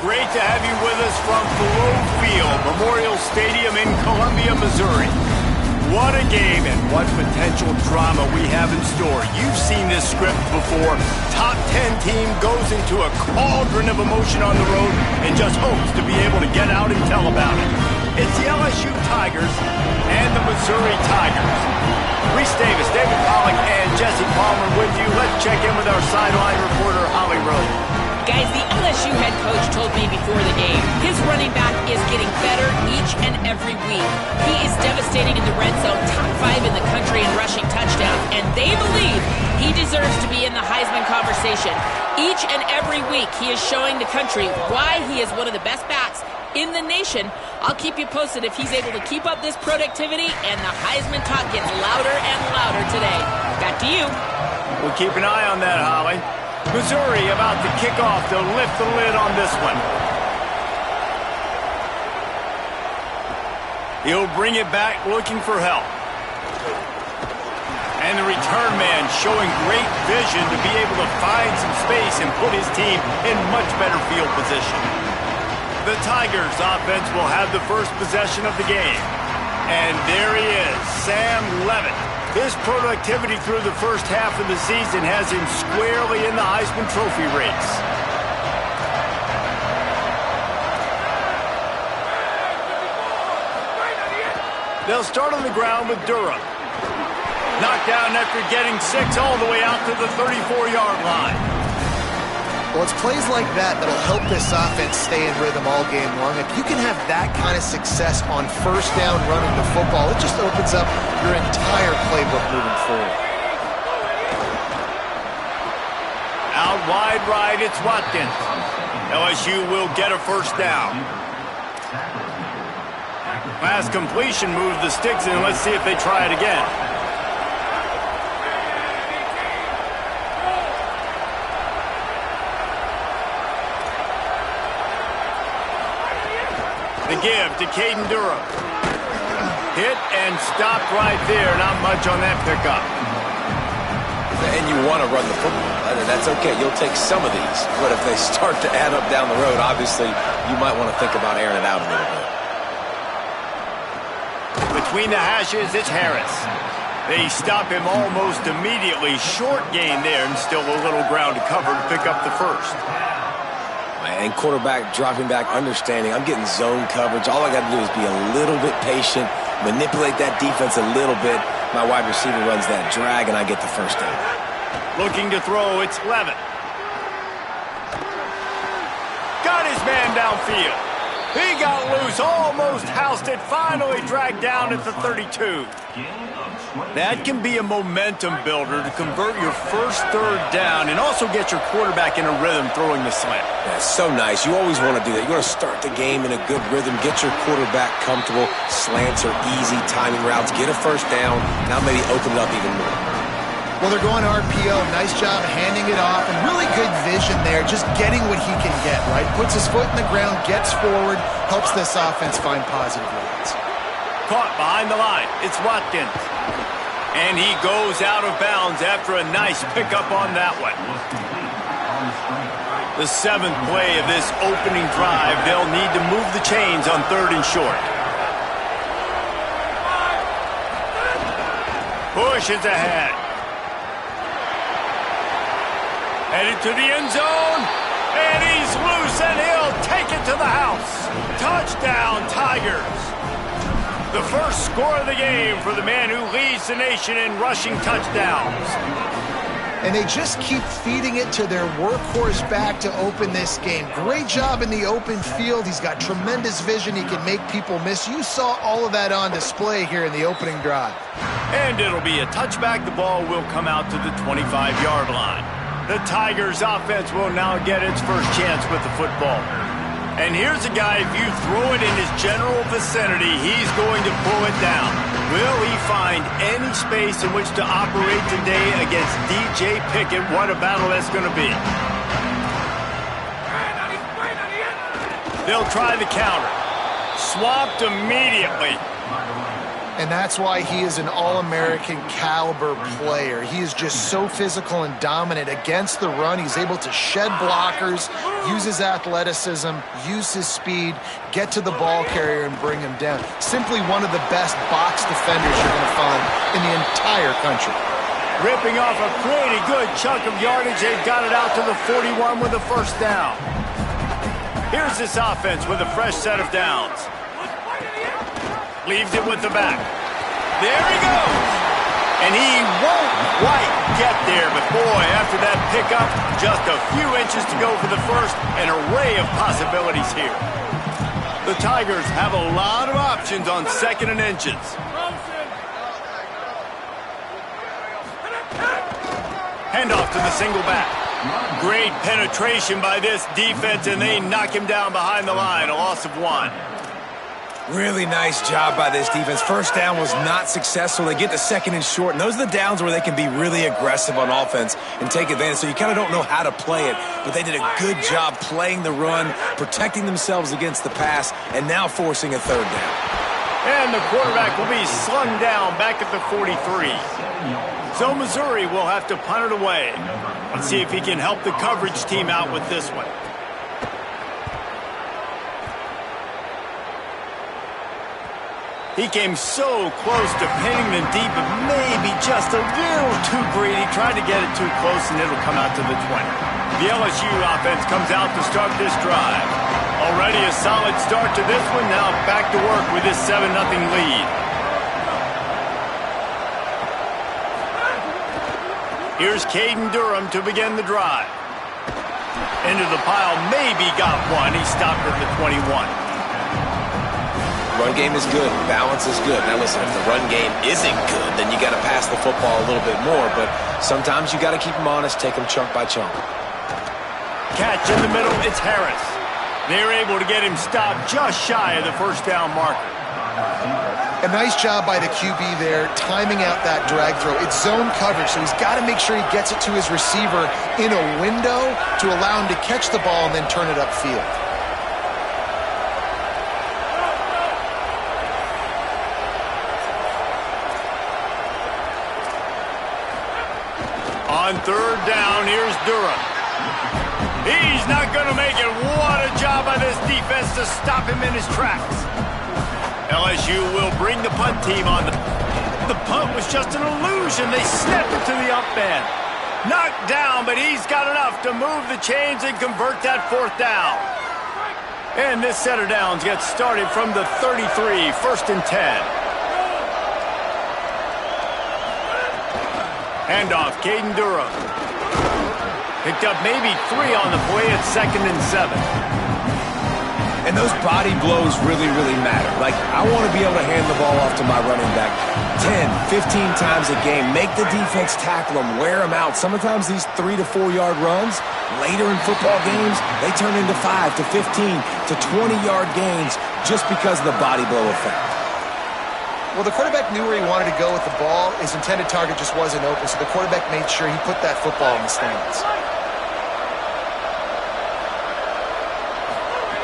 Great to have you with us from Thoreau Field, Memorial Stadium in Columbia, Missouri. What a game and what potential drama we have in store. You've seen this script before. Top 10 team goes into a cauldron of emotion on the road and just hopes to be able to get out and tell about it. It's the LSU Tigers and the Missouri Tigers. Reese Davis, David Pollack, and Jesse Palmer with you. Let's check in with our sideline reporter, Holly Rowe. Guys, the LSU head coach told me before the game, his running back is getting better each and every week. He is devastating in the red zone, top 5 in the country in rushing touchdowns, and they believe he deserves to be in the Heisman conversation. Each and every week, he is showing the country why he is one of the best backs in the nation. I'll keep you posted if he's able to keep up this productivity, and the Heisman talk gets louder and louder today. Back to you. We'll keep an eye on that, Holly. Missouri about to kick off to lift the lid on this one. He'll bring it back looking for help. And the return man showing great vision to be able to find some space and put his team in much better field position. The Tigers offense will have the first possession of the game. And there he is, Sam Levitt. His productivity through the first half of the season has him squarely in the Heisman Trophy race. They'll start on the ground with Durham. Knocked down after getting 6 all the way out to the 34-yard line. Well, it's plays like that that'll help this offense stay in rhythm all game long. If you can have that kind of success on first down running the football, it just opens up your entire playbook moving forward. Out wide right, it's Watkins. LSU will get a first down. Last completion moved the sticks in. Let's see if they try it again. The give to Caden Durham. Hit and stopped right there. Not much on that pickup. And you want to run the football. That's okay. You'll take some of these. But if they start to add up down the road, obviously, you might want to think about airing it out a little bit. Between the hashes, it's Harris. They stop him almost immediately. Short gain there and still a little ground to cover to pick up the first. And quarterback dropping back, understanding I'm getting zone coverage. All I got to do is be a little bit patient, manipulate that defense a little bit. My wide receiver runs that drag, and I get the first down. Looking to throw, it's Levitt. Got his man downfield. He got loose, almost housed it, finally dragged down at the 32. That can be a momentum builder to convert your first third down and also get your quarterback in a rhythm throwing the slant. That's so nice. You always want to do that. You want to start the game in a good rhythm, get your quarterback comfortable. Slants are easy, timing routes, get a first down. Now maybe open it up even more. Well, they're going RPO. Nice job handing it off. And really good vision there, just getting what he can get, right? Puts his foot in the ground, gets forward, helps this offense find positive lanes. Caught behind the line. It's Watkins. And he goes out of bounds after a nice pickup on that one. The 7th play of this opening drive. They'll need to move the chains on 3rd and short. Bush is ahead. Headed to the end zone. And he's loose, and he'll take it to the house. Touchdown, Tigers. The first score of the game for the man who leads the nation in rushing touchdowns. And they just keep feeding it to their workhorse back to open this game. Great job in the open field. He's got tremendous vision. He can make people miss. You saw all of that on display here in the opening drive. And it'll be a touchback. The ball will come out to the 25-yard line. The Tigers offense will now get its first chance with the football. And here's a guy, if you throw it in his general vicinity, he's going to pull it down. Will he find any space in which to operate today against DJ Pickett? What a battle that's going to be. They'll try the counter. Swamped immediately. And that's why he is an All-American caliber player. He is just so physical and dominant against the run. He's able to shed blockers, use his athleticism, use his speed, get to the ball carrier and bring him down. Simply one of the best box defenders you're going to find in the entire country. Ripping off a pretty good chunk of yardage. They've got it out to the 41 with a first down. Here's this offense with a fresh set of downs. Leaves it with the back. There he goes. And he won't quite get there. But boy, after that pickup, just a few inches to go for the first. An array of possibilities here. The Tigers have a lot of options on 2nd and inches. Handoff to the single back. Great penetration by this defense, and they knock him down behind the line. A loss of 1. Really nice job by this defense. First down was not successful. They get the 2nd and short, and those are the downs where they can be really aggressive on offense and take advantage. So you kind of don't know how to play it, but they did a good job playing the run, protecting themselves against the pass, and now forcing a 3rd down. And the quarterback will be slung down back at the 43. So Missouri will have to punt it away. Let's see if he can help the coverage team out with this one. He came so close to pinning them deep, but maybe just a little too greedy. Tried to get it too close, and it'll come out to the 20. The LSU offense comes out to start this drive. Already a solid start to this one. Now back to work with this 7-0 lead. Here's Caden Durham to begin the drive. Into the pile, maybe got one. He stopped at the 21. Run game is good. Balance is good. Now listen, if the run game isn't good, then you got to pass the football a little bit more. But sometimes you got to keep them honest, take them chunk by chunk. Catch in the middle, it's Harris. They're able to get him stopped just shy of the first down marker. A nice job by the QB there, timing out that drag throw. It's zone coverage, so he's got to make sure he gets it to his receiver in a window to allow him to catch the ball and then turn it upfield. On 3rd down, here's Durham. He's not going to make it. What a job by this defense to stop him in his tracks. LSU will bring the punt team on. The punt was just an illusion. They snapped it to the up man. Knocked down, but he's got enough to move the chains and convert that 4th down. And this set of downs gets started from the 33, 1st and 10. Handoff, Caden Durham. Picked up maybe 3 on the play at 2nd and 7. And those body blows really, really matter. Like, I want to be able to hand the ball off to my running back 10, 15 times a game. Make the defense tackle them, wear them out. Sometimes these 3 to 4 yard runs, later in football games, they turn into 5 to 15 to 20 yard gains just because of the body blow effect. Well, the quarterback knew where he wanted to go with the ball. His intended target just wasn't open, so the quarterback made sure he put that football in the stands.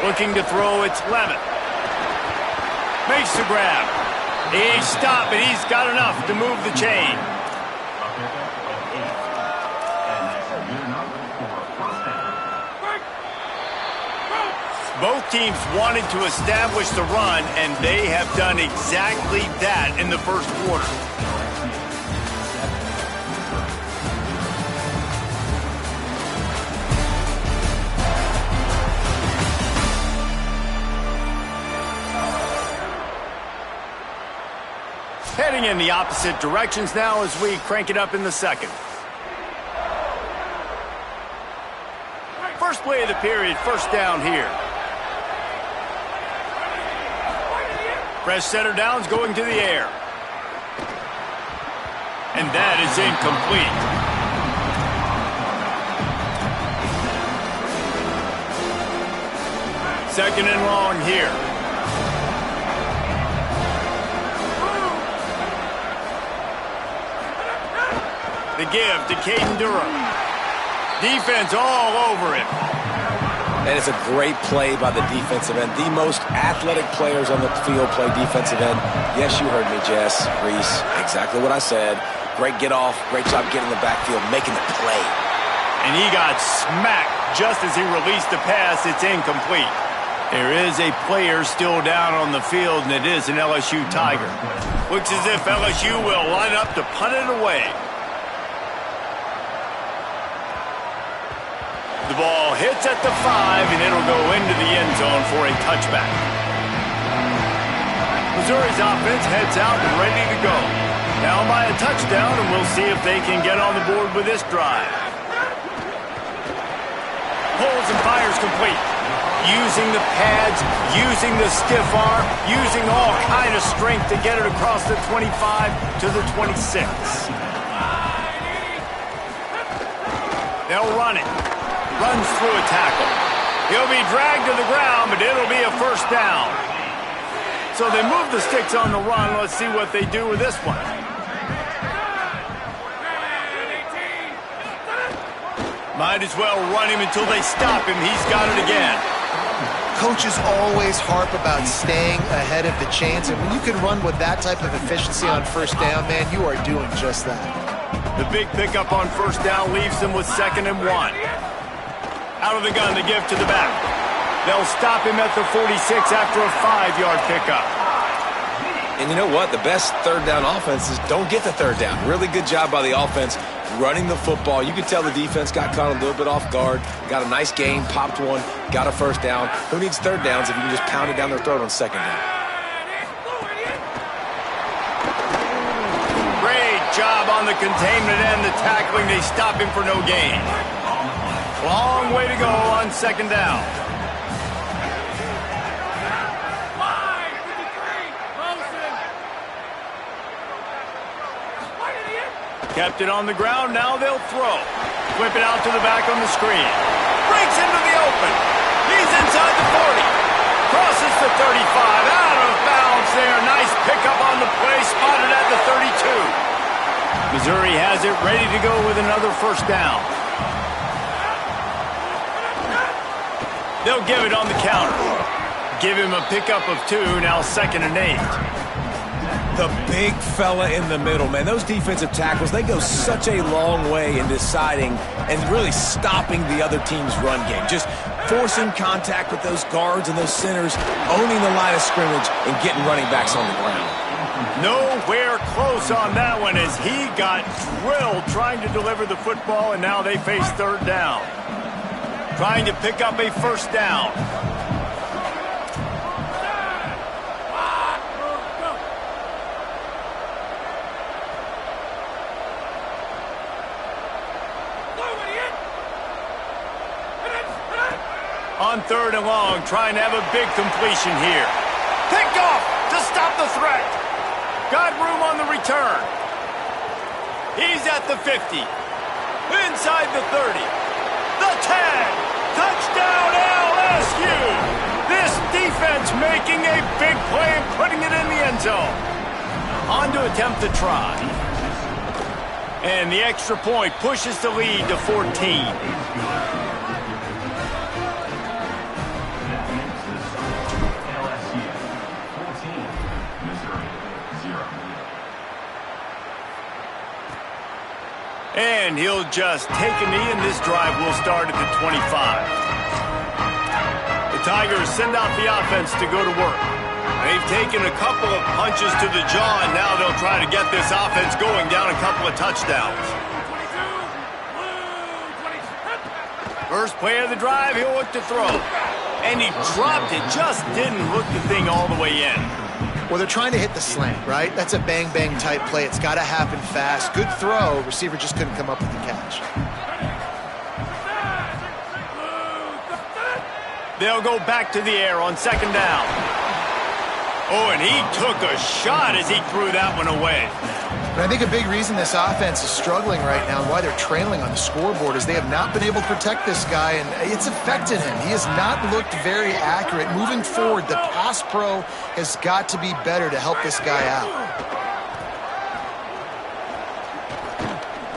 Looking to throw, it's Levitt. Makes the grab. He's stopped, but he's got enough to move the chain. Both teams wanted to establish the run, and they have done exactly that in the first quarter. Heading in the opposite directions now as we crank it up in the second. First play of the period, first down here. Fresh center downs going to the air. And that is incomplete. Second and long here. The give to Caden Durham. Defense all over him. And it's a great play by the defensive end. The most athletic players on the field play defensive end. Yes, you heard me, Jess, Reese. Exactly what I said. Great get off. Great job getting the backfield, making the play. And he got smacked just as he released the pass. It's incomplete. There is a player still down on the field, and it is an LSU Tiger. Looks as if LSU will line up to punt it away. The ball hits at the 5, and it'll go into the end zone for a touchback. Missouri's offense heads out and ready to go. Down by a touchdown, and we'll see if they can get on the board with this drive. Pulls and fires complete. Using the pads, using the stiff arm, using all kind of strength to get it across the 25 to the 26. They'll run it. Runs through a tackle. He'll be dragged to the ground, but it'll be a first down. So they move the sticks on the run. Let's see what they do with this one. Might as well run him until they stop him. He's got it again. Coaches always harp about staying ahead of the chains, and when you can run with that type of efficiency on first down, man, you are doing just that. The big pickup on first down leaves them with 2nd and 1. Out of the gun, the give to the back. They'll stop him at the 46 after a 5-yard pickup. And you know what? The best third down offenses don't get the third down. Really good job by the offense running the football. You could tell the defense got caught a little bit off guard. Got a nice game, popped one, got a first down. Who needs third downs if you can just pound it down their throat on 2nd down? Great job on the containment and the tackling. They stop him for no gain. Long way to go on 2nd down. Kept it on the ground, now they'll throw. Whip it out to the back on the screen. Breaks into the open. He's inside the 40. Crosses the 35. Out of bounds there. Nice pickup on the play. Spotted at the 32. Missouri has it ready to go with another first down. They'll give it on the counter. Give him a pickup of 2, now 2nd and 8. The big fella in the middle, man. Those defensive tackles, they go such a long way in deciding and really stopping the other team's run game. Just forcing contact with those guards and those centers, owning the line of scrimmage, and getting running backs on the ground. Nowhere close on that one as he got drilled trying to deliver the football, and now they face 3rd down. Trying to pick up a first down. On 3rd and long, trying to have a big completion here. Picked off to stop the threat. Got room on the return. He's at the 50. Inside the 30. The 10. Touchdown LSU. This defense making a big play and putting it in the end zone. On to attempt the try. And the extra point pushes the lead to 14. And he'll just take a knee, and this drive will start at the 25. The Tigers send out the offense to go to work. They've taken a couple of punches to the jaw, and now they'll try to get this offense going down a couple of touchdowns. First play of the drive, he'll look to throw. And he dropped it, just didn't hook the thing all the way in. Well, they're trying to hit the slant, right? That's a bang-bang type play. It's got to happen fast. Good throw. Receiver just couldn't come up with the catch. They'll go back to the air on 2nd down. Oh, and he took a shot as he threw that one away. And I think a big reason this offense is struggling right now and why they're trailing on the scoreboard is they have not been able to protect this guy, and it's affected him. He has not looked very accurate. Moving forward, the pass pro has got to be better to help this guy out.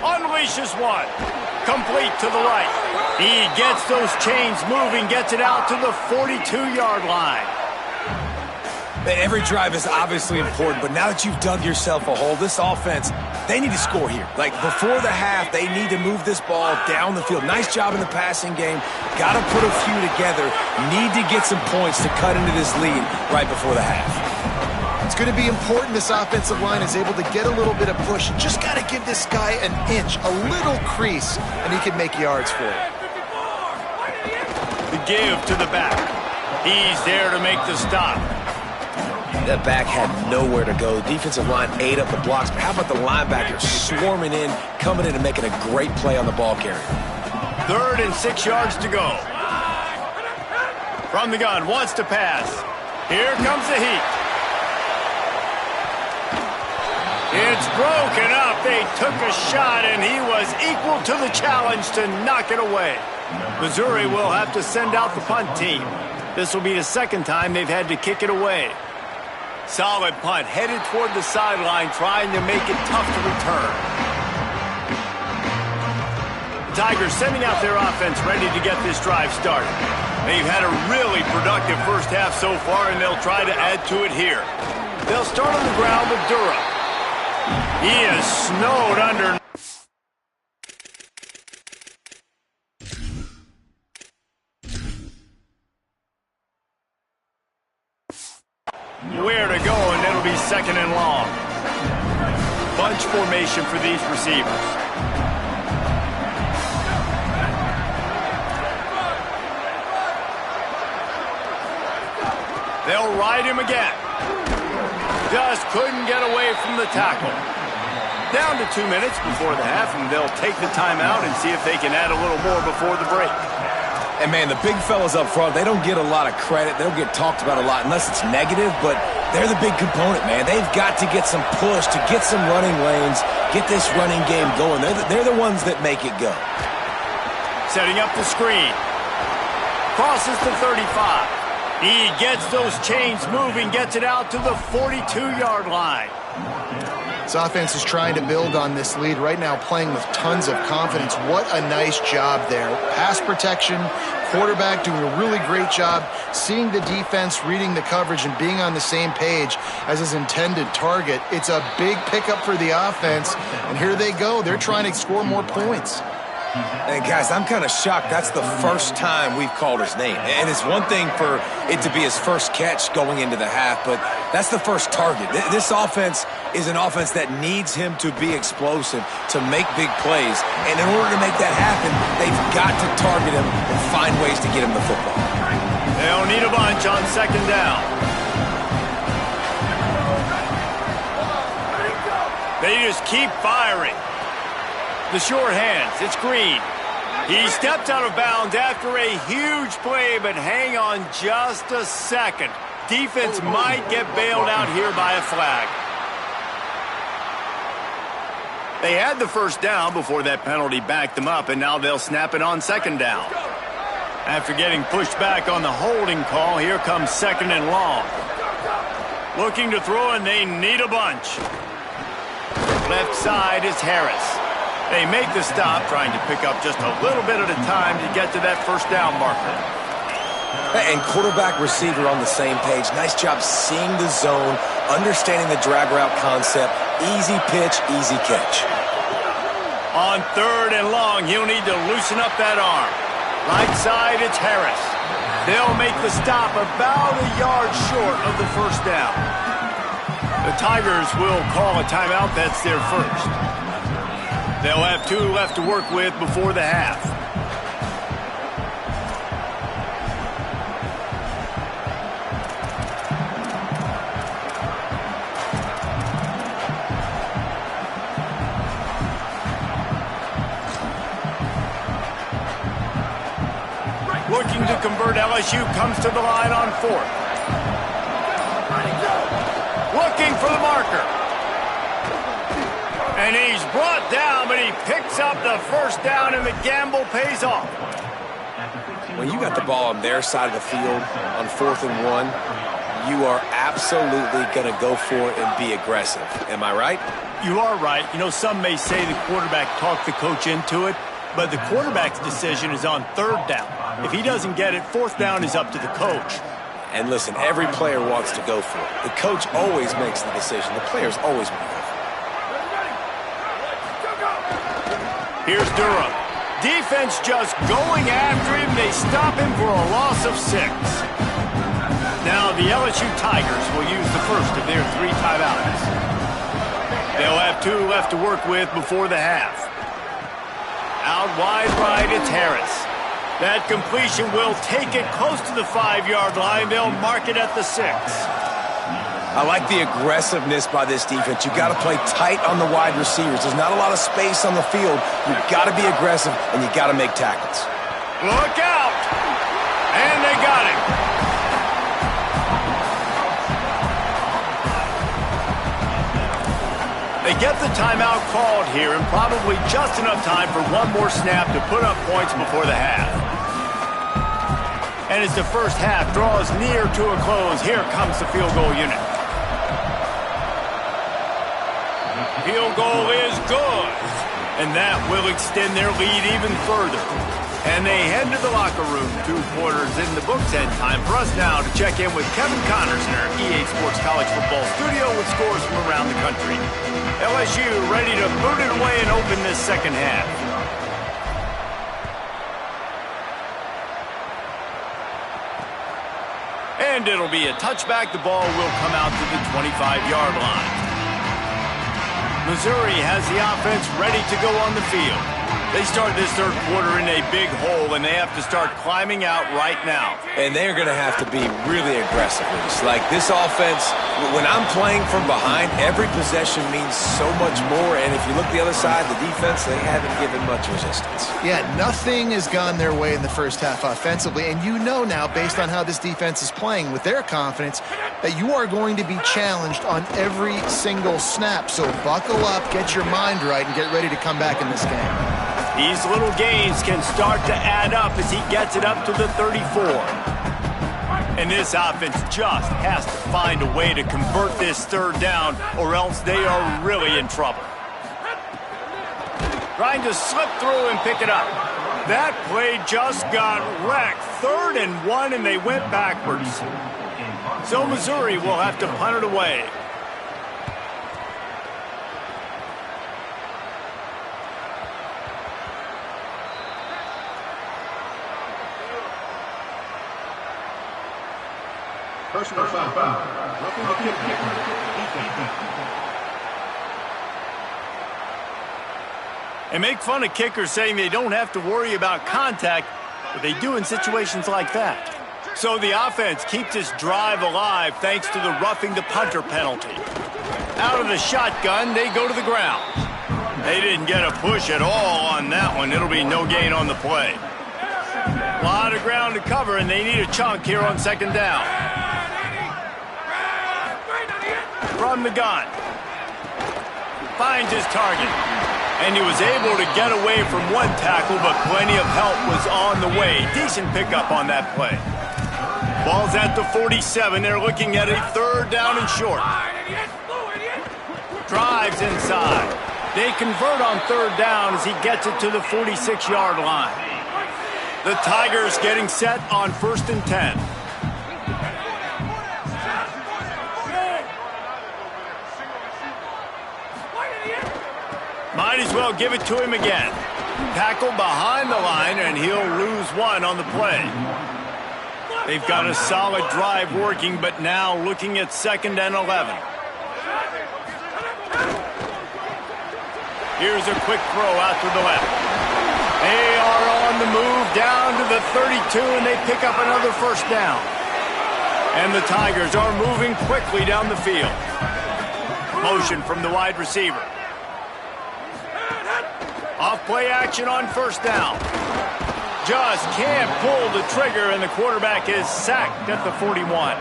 Unleashes one. Complete to the right. He gets those chains moving, gets it out to the 42-yard line. Every drive is obviously important, but now that you've dug yourself a hole, this offense, they need to score here. Like, before the half, they need to move this ball down the field. Nice job in the passing game. Got to put a few together. Need to get some points to cut into this lead right before the half. It's going to be important this offensive line is able to get a little bit of push. Just got to give this guy an inch, a little crease, and he can make yards for it. The give to the back. He's there to make the stop. That back had nowhere to go. Defensive line ate up the blocks, but how about the linebacker swarming in, coming in and making a great play on the ball carrier? 3rd and 6 yards to go. From the gun, wants to pass. Here comes the heat. It's broken up. They took a shot, and he was equal to the challenge to knock it away. Missouri will have to send out the punt team. This will be the 2nd time they've had to kick it away. Solid punt, headed toward the sideline, trying to make it tough to return. The Tigers sending out their offense, ready to get this drive started. They've had a really productive first half so far, and they'll try to add to it here. They'll start on the ground with Durham. He is snowed under. Where to go, and it'll be 2nd and long. Bunch formation for these receivers. They'll ride him again. Just couldn't get away from the tackle. Down to 2 minutes before the half, and they'll take the timeout and see if they can add a little more before the break. And, man, the big fellas up front, they don't get a lot of credit. They don't get talked about a lot unless it's negative, but they're the big component, man. They've got to get some push, to get some running lanes, get this running game going. They're the ones that make it go. Setting up the screen. Crosses the 35. He gets those chains moving, gets it out to the 42-yard line. This offense is trying to build on this lead right now, playing with tons of confidence. What a nice job there. Pass protection, quarterback doing a really great job, seeing the defense, reading the coverage, and being on the same page as his intended target. It's a big pickup for the offense, and here they go. They're trying to score more points. And, guys, I'm kind of shocked. That's the first time we've called his name. And it's one thing for it to be his first catch going into the half, but that's the first target. This offense is an offense that needs him to be explosive, to make big plays. And in order to make that happen, they've got to target him and find ways to get him the football. They'll need a bunch on 2nd down. They just keep firing. The short hands, it's Green. He steps out of bounds after a huge play, but hang on just a second. Defense might get bailed out here by a flag. They had the first down before that penalty backed them up, and now they'll snap it on 2nd down. After getting pushed back on the holding call, here comes 2nd and long. Looking to throw, and they need a bunch. Left side is Harris. They make the stop, trying to pick up just a little bit at a time to get to that first down marker. And quarterback, receiver on the same page. Nice job seeing the zone, understanding the drag route concept. Easy pitch, easy catch. On 3rd and long, he'll need to loosen up that arm. Right side, it's Harris. They'll make the stop about a yard short of the first down. The Tigers will call a timeout. That's their first. They'll have 2 left to work with before the half. Looking to convert, LSU comes to the line on 4th. Looking for the marker. And he's brought down, but he picks up the first down, and the gamble pays off. When you got the ball on their side of the field on 4th and 1, you are absolutely going to go for it and be aggressive. Am I right? You are right. You know, some may say the quarterback talked the coach into it. But the quarterback's decision is on third down. If he doesn't get it, fourth down is up to the coach. And listen, every player wants to go for it. The coach always makes the decision. The players always want to go for it. Here's Durham. Defense just going after him. They stop him for a loss of 6. Now the LSU Tigers will use the first of their 3 timeouts. They'll have 2 left to work with before the half. Out wide right, it's Harris. That completion will take it close to the 5-yard line. They'll mark it at the 6. I like the aggressiveness by this defense. You got to play tight on the wide receivers. There's not a lot of space on the field. You've got to be aggressive, and you got to make tackles. Look out! And they got him. They get the timeout called here, and probably just enough time for one more snap to put up points before the half. And as the first half draws near to a close, here comes the field goal unit. Field goal is good, and that will extend their lead even further. And they head to the locker room. 2 quarters in the books, and time for us now to check in with Kevin Connors in our EA Sports College Football studio with scores from around the country. LSU ready to boot it away and open this second half. And it'll be a touchback. The ball will come out to the 25-yard line. Missouri has the offense ready to go on the field. They start this third quarter in a big hole, and they have to start climbing out right now. And they're going to have to be really aggressive with this. Like this offense, when I'm playing from behind, every possession means so much more. And if you look the other side, the defense, they haven't given much resistance. Yeah, nothing has gone their way in the first half offensively. And you know now, based on how this defense is playing with their confidence, that you are going to be challenged on every single snap. So buckle up, get your mind right, and get ready to come back in this game. These little gains can start to add up as he gets it up to the 34. And this offense just has to find a way to convert this third down, or else they are really in trouble. Trying to slip through and pick it up. That play just got wrecked. 3rd and 1, and they went backwards. So Missouri will have to punt it away. Personal foul. Roughing the kicker. And make fun of kickers saying they don't have to worry about contact, but they do in situations like that. So the offense keeps this drive alive thanks to the roughing the punter penalty. Out of the shotgun, they go to the ground. They didn't get a push at all on that one. It'll be no gain on the play. A lot of ground to cover, and they need a chunk here on 2nd down. From the gun. Finds his target. And he was able to get away from one tackle, but plenty of help was on the way. Decent pickup on that play. Ball's at the 47. They're looking at a 3rd down and short. Drives inside. They convert on 3rd down as he gets it to the 46-yard line. The Tigers getting set on 1st and 10. Might as well give it to him again. Tackle behind the line, and he'll lose 1 on the play. They've got a solid drive working, but now looking at 2nd and 11. Here's a quick throw out to the left. They are on the move down to the 32, and they pick up another 1st down. And the Tigers are moving quickly down the field. Motion from the wide receiver. Off play action on 1st down. Just can't pull the trigger, and the quarterback is sacked at the 41.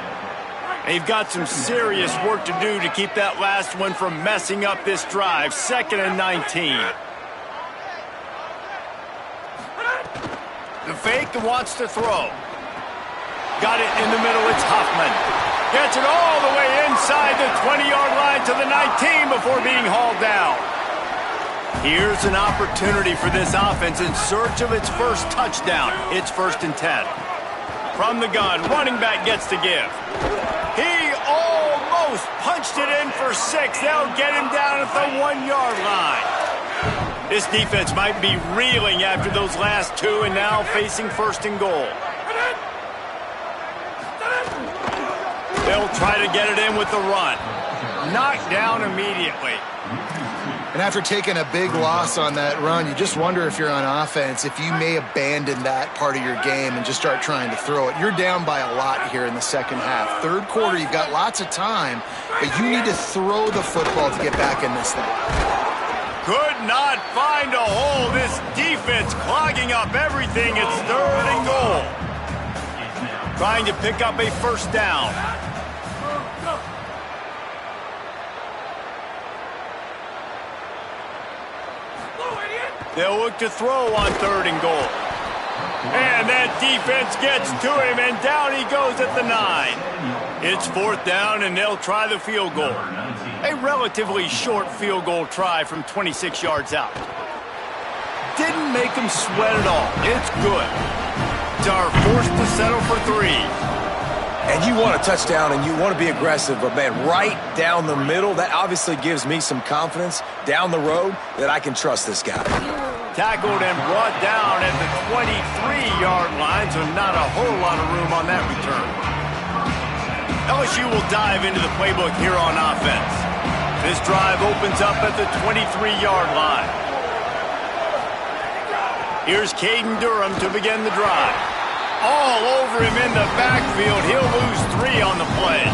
They've got some serious work to do to keep that last one from messing up this drive. 2nd and 19. The fake wants to throw. Got it in the middle. It's Hoffman. Gets it all the way inside the 20-yard line to the 19 before being hauled down. Here's an opportunity for this offense in search of its first touchdown. It's 1st and 10. From the gun, running back gets to give. He almost punched it in for 6. They'll get him down at the 1-yard line. This defense might be reeling after those last 2 and now facing 1st and goal. They'll try to get it in with the run. Knocked down immediately. And after taking a big loss on that run, you just wonder if you're on offense, if you may abandon that part of your game and just start trying to throw it. You're down by a lot here in the second half. Third quarter, you've got lots of time, but you need to throw the football to get back in this thing. Could not find a hole. This defense clogging up everything. It's 3rd and goal. Trying to pick up a 1st down. They'll look to throw on 3rd and goal. And that defense gets to him, and down he goes at the 9. It's 4th down, and they'll try the field goal. A relatively short field goal try from 26 yards out. Didn't make him sweat at all. It's good. Are forced to settle for 3. And you want a touchdown and you want to be aggressive, but man, right down the middle, that obviously gives me some confidence down the road that I can trust this guy. Tackled and brought down at the 23-yard line, so not a whole lot of room on that return. LSU will dive into the playbook here on offense. This drive opens up at the 23-yard line. Here's Caden Durham to begin the drive. All over him in the backfield. He'll lose 3 on the play.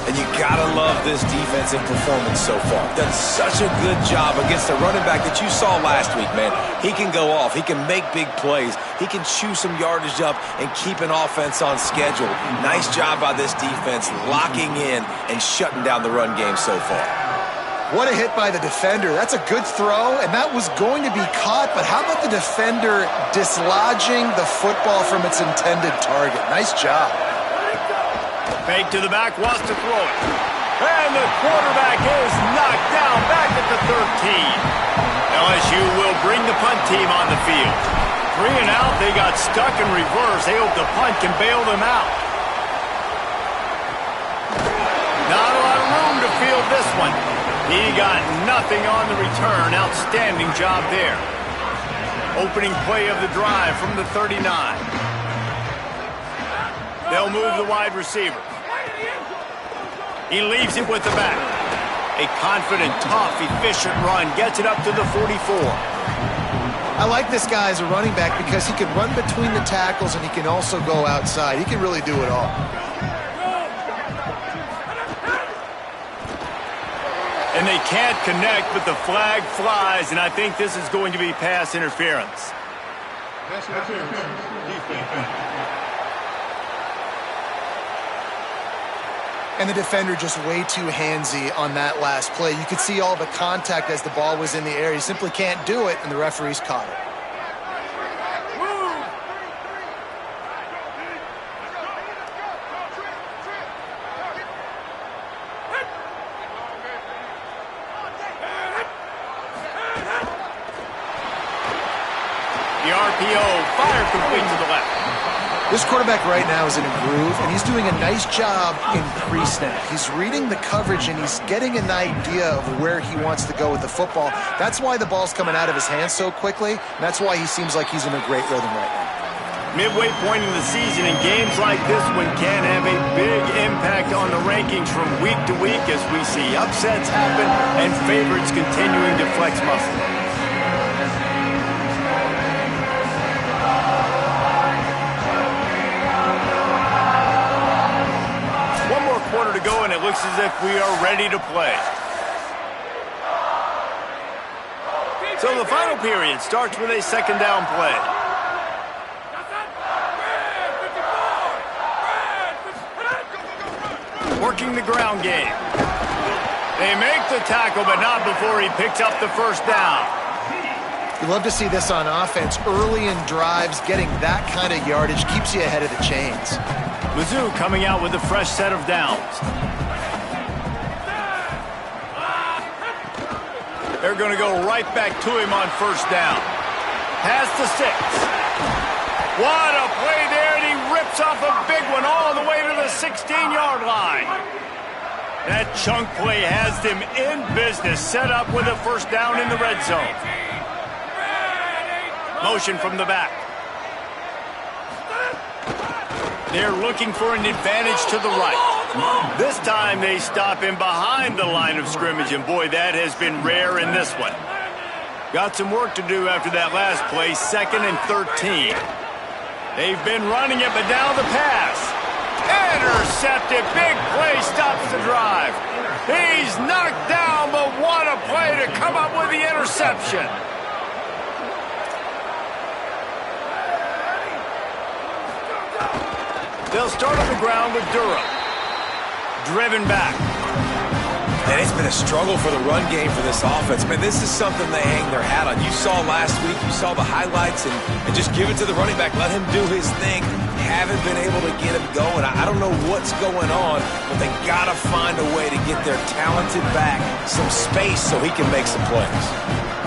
And you gotta love this defensive performance so far. Done such a good job against the running back that you saw last week, man. He can go off. He can make big plays. He can chew some yardage up and keep an offense on schedule. Nice job by this defense locking in and shutting down the run game so far. What a hit by the defender. That's a good throw, and that was going to be caught, but how about the defender dislodging the football from its intended target? Nice job. Fake to the back, wants to throw it. And the quarterback is knocked down back at the 13. LSU will bring the punt team on the field. 3 and out, they got stuck in reverse. They hope the punt can bail them out. Not a lot of room to field this one. He got nothing on the return. Outstanding job there. Opening play of the drive from the 39. They'll move the wide receiver. He leaves it with the back. A confident, tough, efficient run. Gets it up to the 44. I like this guy as a running back because he can run between the tackles and he can also go outside. He can really do it all. And they can't connect, but the flag flies, and I think this is going to be pass interference. Pass interference. Defense. And the defender just way too handsy on that last play. You could see all the contact as the ball was in the air. He simply can't do it, and the referees caught it. The RPO, fire complete to the left. This quarterback right now is in a groove, and he's doing a nice job in pre-snap. He's reading the coverage, and he's getting an idea of where he wants to go with the football. That's why the ball's coming out of his hands so quickly, and that's why he seems like he's in a great rhythm right now. Midway point in the season, and games like this one can have a big impact on the rankings from week to week as we see upsets happen and favorites continuing to flex muscle. Quarter to go, and it looks as if we are ready to play. So the final period starts with a second down play. Working the ground game. They make the tackle, but not before he picks up the first down. You love to see this on offense. Early in drives, getting that kind of yardage keeps you ahead of the chains. Mizzou coming out with a fresh set of downs. They're going to go right back to him on first down. Pass to 6. What a play there, and he rips off a big one all the way to the 16-yard line. That chunk play has them in business, set up with a first down in the red zone. Motion from the back. They're looking for an advantage to the right. This time they stop him behind the line of scrimmage, and boy, that has been rare in this one. Got some work to do after that last play, 2nd and 13. They've been running it, but now the pass. Intercepted, big play, stops the drive. He's knocked down, but what a play to come up with the interception. They'll start on the ground with Durham. Driven back. And it's been a struggle for the run game for this offense. Man, this is something they hang their hat on. You saw last week, you saw the highlights, and just give it to the running back. Let him do his thing. Haven't been able to get him going. I don't know what's going on, but they got to find a way to get their talented back some space so he can make some plays.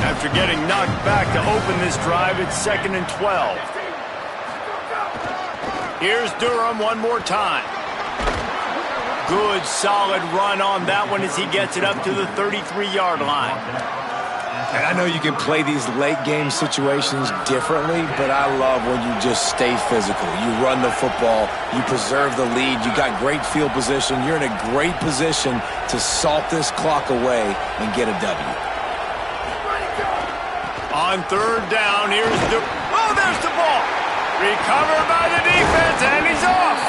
After getting knocked back to open this drive, it's 2nd and 12. Here's Durham one more time. Good, solid run on that one as he gets it up to the 33-yard line. And I know you can play these late-game situations differently, but I love when you just stay physical. You run the football, you preserve the lead, you got great field position, you're in a great position to salt this clock away and get a W. On 3rd down, here's there's the ball. Recovered by the defense, and he's off.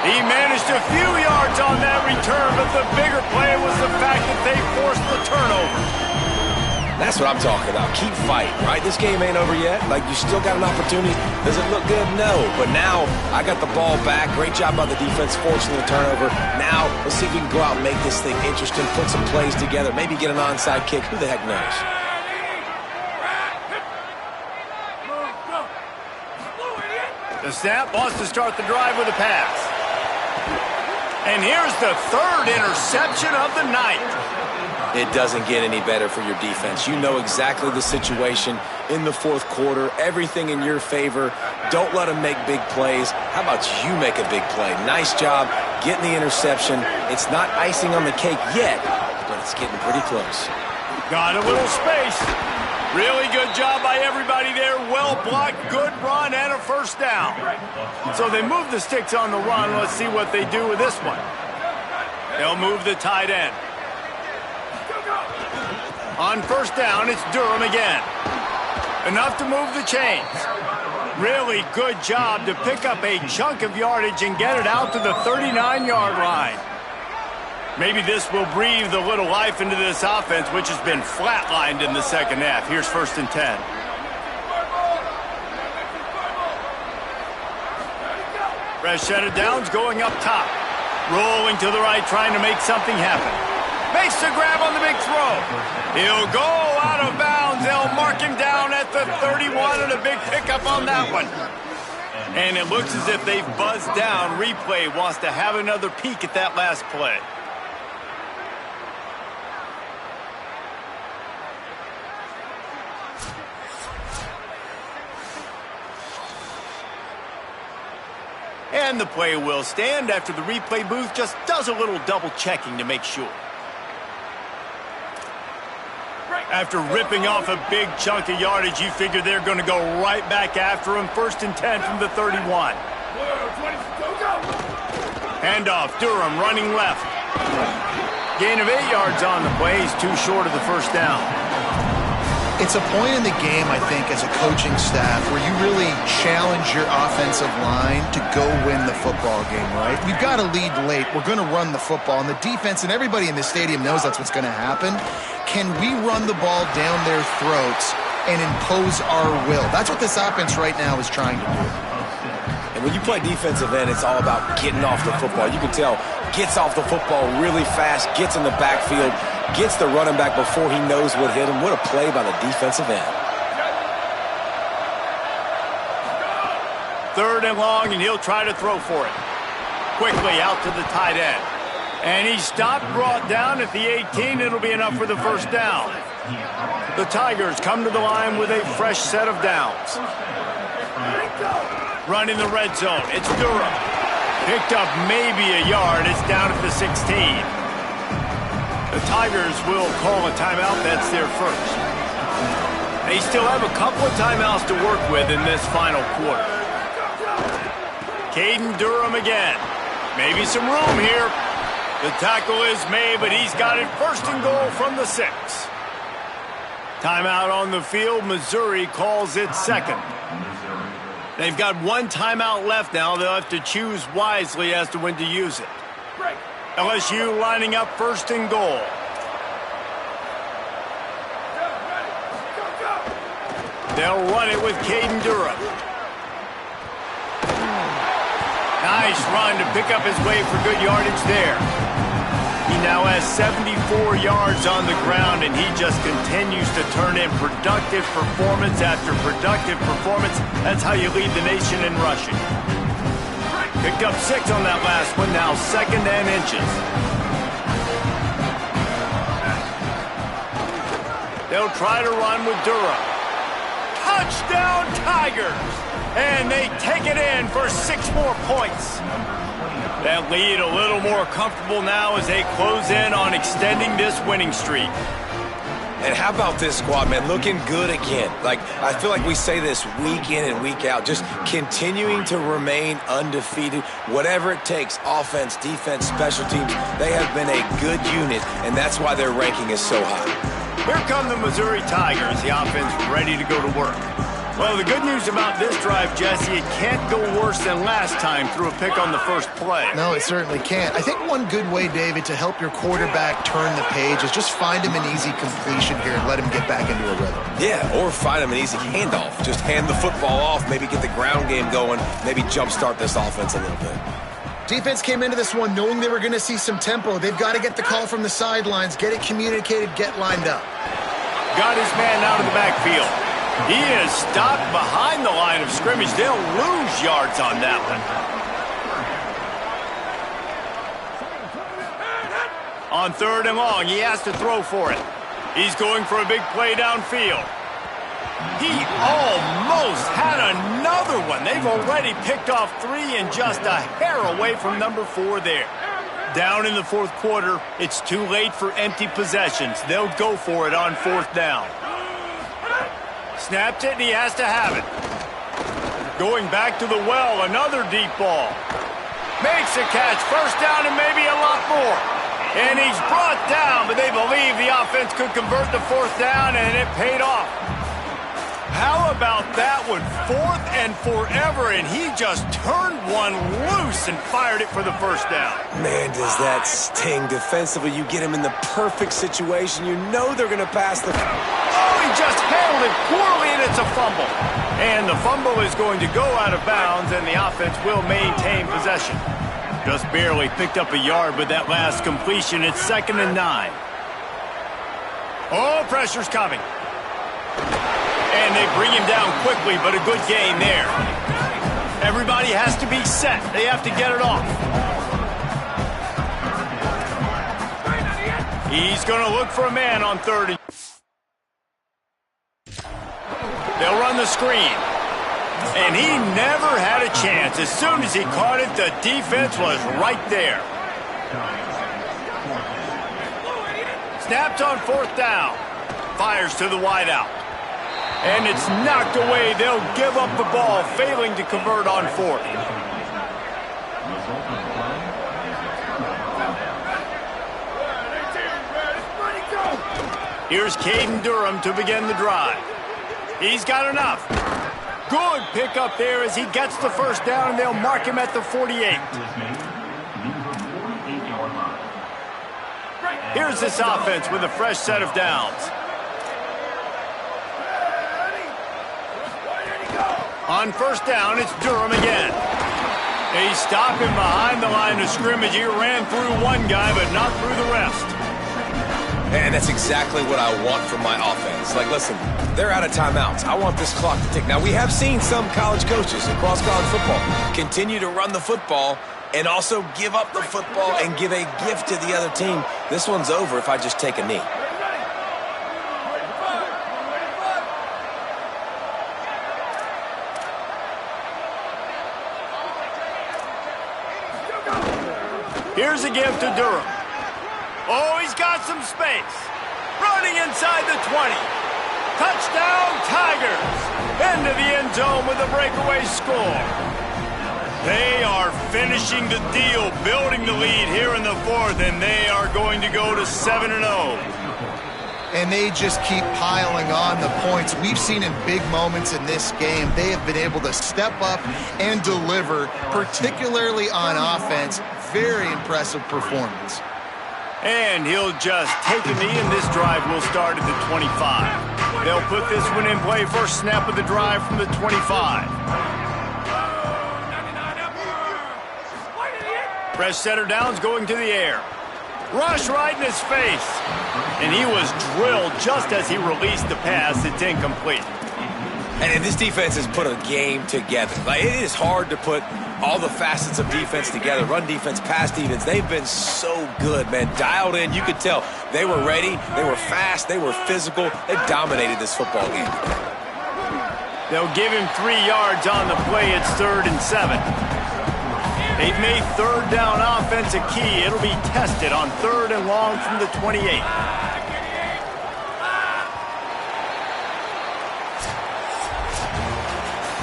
He managed a few yards on that return, but the bigger play was the fact that they forced the turnover. That's what I'm talking about. Keep fighting, right? This game ain't over yet. Like, you still got an opportunity. Does it look good? No. But now, I got the ball back. Great job by the defense forcing the turnover. Now, let's see if we can go out and make this thing interesting, put some plays together, maybe get an onside kick. Who the heck knows? The snap wants to start the drive with a pass. And here's the 3rd interception of the night. It doesn't get any better for your defense. You know exactly the situation in the 4th quarter. Everything in your favor. Don't let them make big plays. How about you make a big play? Nice job getting the interception. It's not icing on the cake yet, but it's getting pretty close. Got a little space. Really good job by everybody there. Well blocked, good run, and a first down. So they move the sticks on the run. Let's see what they do with this one. They'll move the tight end. On first down, it's Durham again. Enough to move the chains. Really good job to pick up a chunk of yardage and get it out to the 39-yard line. Maybe this will breathe a little life into this offense, which has been flatlined in the 2nd half. Here's 1st and 10. Fresh set of downs going up top. Rolling to the right, trying to make something happen. Makes the grab on the big throw. He'll go out of bounds. They'll mark him down at the 31, and a big pickup on that one. And it looks as if they've buzzed down. Replay wants to have another peek at that last play. And the play will stand after the replay booth just does a little double checking to make sure. After ripping off a big chunk of yardage, you figure they're going to go right back after him. 1st and 10 from the 31. Handoff, Durham running left. Gain of 8 yards on the play. He's too short of the first down. It's a point in the game, I think, as a coaching staff where you really challenge your offensive line to go win the football game, right? We've got to lead late. We're going to run the football. And the defense and everybody in the stadium knows that's what's going to happen. Can we run the ball down their throats and impose our will? That's what this offense right now is trying to do. And when you play defensive end, it's all about getting off the football. You can tell, gets off the football really fast, gets in the backfield, gets the running back before he knows what hit him. What a play by the defensive end. 3rd and long, and he'll try to throw for it. Quickly out to the tight end. And he stopped, brought down at the 18. It'll be enough for the first down. The Tigers come to the line with a fresh set of downs. Running the red zone, it's Durham. Picked up maybe a yard, it's down at the 16. The Tigers will call a timeout, that's their first. They still have a couple of timeouts to work with in this final quarter. Caden Durham again. Maybe some room here. The tackle is made, but he's got it first and goal from the 6. Timeout on the field. Missouri calls it second. They've got one timeout left now. They'll have to choose wisely as to when to use it. LSU lining up first and goal. They'll run it with Caden Durham. Nice run to pick up his way for good yardage there. He now has 74 yards on the ground, and he just continues to turn in productive performance after productive performance. That's how you lead the nation in rushing. Picked up 6 on that last one, now second and inches. They'll try to run with Durham. Touchdown Tigers! And they take it in for 6 more points. That lead a little more comfortable now as they close in on extending this winning streak. And how about this squad, man? Looking good again. Like, I feel like we say this week in and week out, just continuing to remain undefeated. Whatever it takes, offense, defense, special teams, they have been a good unit, and that's why their ranking is so high. Here come the Missouri Tigers, the offense ready to go to work. Well, the good news about this drive, Jesse, it can't go worse than last time through a pick on the first play. No, it certainly can't. I think one good way, David, to help your quarterback turn the page is just find him an easy completion here and let him get back into a rhythm. Yeah, or find him an easy handoff. Just hand the football off, maybe get the ground game going, maybe jumpstart this offense a little bit. Defense came into this one knowing they were going to see some tempo. They've got to get the call from the sidelines, get it communicated, get lined up. Got his man out of the backfield. He is stopped behind the line of scrimmage. They'll lose yards on that one. On third and long, he has to throw for it. He's going for a big play downfield. He almost had another one. They've already picked off 3 and just a hair away from number 4 there. Down in the fourth quarter, it's too late for empty possessions. They'll go for it on fourth down. Snapped it, and he has to have it. Going back to the well, another deep ball. Makes a catch, first down and maybe a lot more. And he's brought down, but they believe the offense could convert the fourth down, and it paid off. How about that one? 4th and forever, and he just turned one loose and fired it for the first down. Man, does that sting. Defensively, you get him in the perfect situation. You know they're going to pass the... Oh, he just handled it poorly, and it's a fumble. And the fumble is going to go out of bounds, and the offense will maintain possession. Just barely picked up a yard with that last completion. It's 2nd and 9. Oh, pressure's coming. And they bring him down quickly, but a good gain there. Everybody has to be set. They have to get it off. He's going to look for a man on 3rd. They'll run the screen. And he never had a chance. As soon as he caught it, the defense was right there. Snapped on 4th down. Fires to the wideout. And it's knocked away. They'll give up the ball, failing to convert on 4th. Here's Caden Durham to begin the drive. He's got enough. Good pickup there as he gets the first down, and they'll mark him at the 48. Here's this offense with a fresh set of downs. On first down, it's Durham again. They stop him behind the line of scrimmage. He ran through one guy, but not through the rest. And that's exactly what I want from my offense. Like, listen, they're out of timeouts. I want this clock to tick. Now, we have seen some college coaches across college football continue to run the football and also give up the football and give a gift to the other team. This one's over if I just take a knee. Here's a gift to Durham. Oh, he's got some space. Running inside the 20. Touchdown, Tigers. Into the end zone with a breakaway score. They are finishing the deal, building the lead here in the fourth, and they are going to go to 7-0. And they just keep piling on the points. We've seen in big moments in this game, they have been able to step up and deliver, particularly on offense. Very impressive performance. And he'll just take a knee, and this drive will start at the 25. They'll put this one in play first snap of the drive from the 25. Fresh setter downs going to the air. Rush right in his face. And he was drilled just as he released the pass. It's incomplete. And this defense has put a game together. Like, it is hard to put all the facets of defense together. Run defense, pass defense. They've been so good, man. Dialed in. You could tell they were ready. They were fast. They were physical. They dominated this football game. They'll give him 3 yards on the play. It's 3rd and 7. They've made third down offense a key. It'll be tested on 3rd and long from the 28.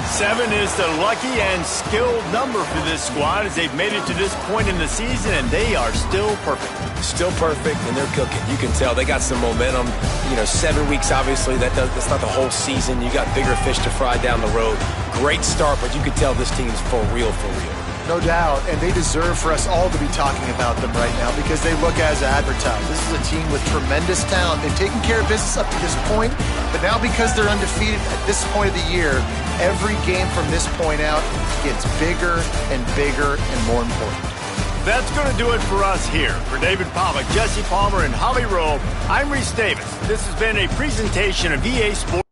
Seven is the lucky and skilled number for this squad as they've made it to this point in the season, and they are still perfect. Still perfect, and they're cooking. You can tell they got some momentum. 7 weeks, obviously, that's not the whole season. You got bigger fish to fry down the road. Great start, but you can tell this team's for real, for real. No doubt, and they deserve for us all to be talking about them right now because they look as advertised. This is a team with tremendous talent. They've taken care of business up to this point, but now because they're undefeated at this point of the year, every game from this point out gets bigger and bigger and more important. That's going to do it for us here. For David Pollack, Jesse Palmer, and Holly Rowe, I'm Reese Davis. This has been a presentation of EA Sports.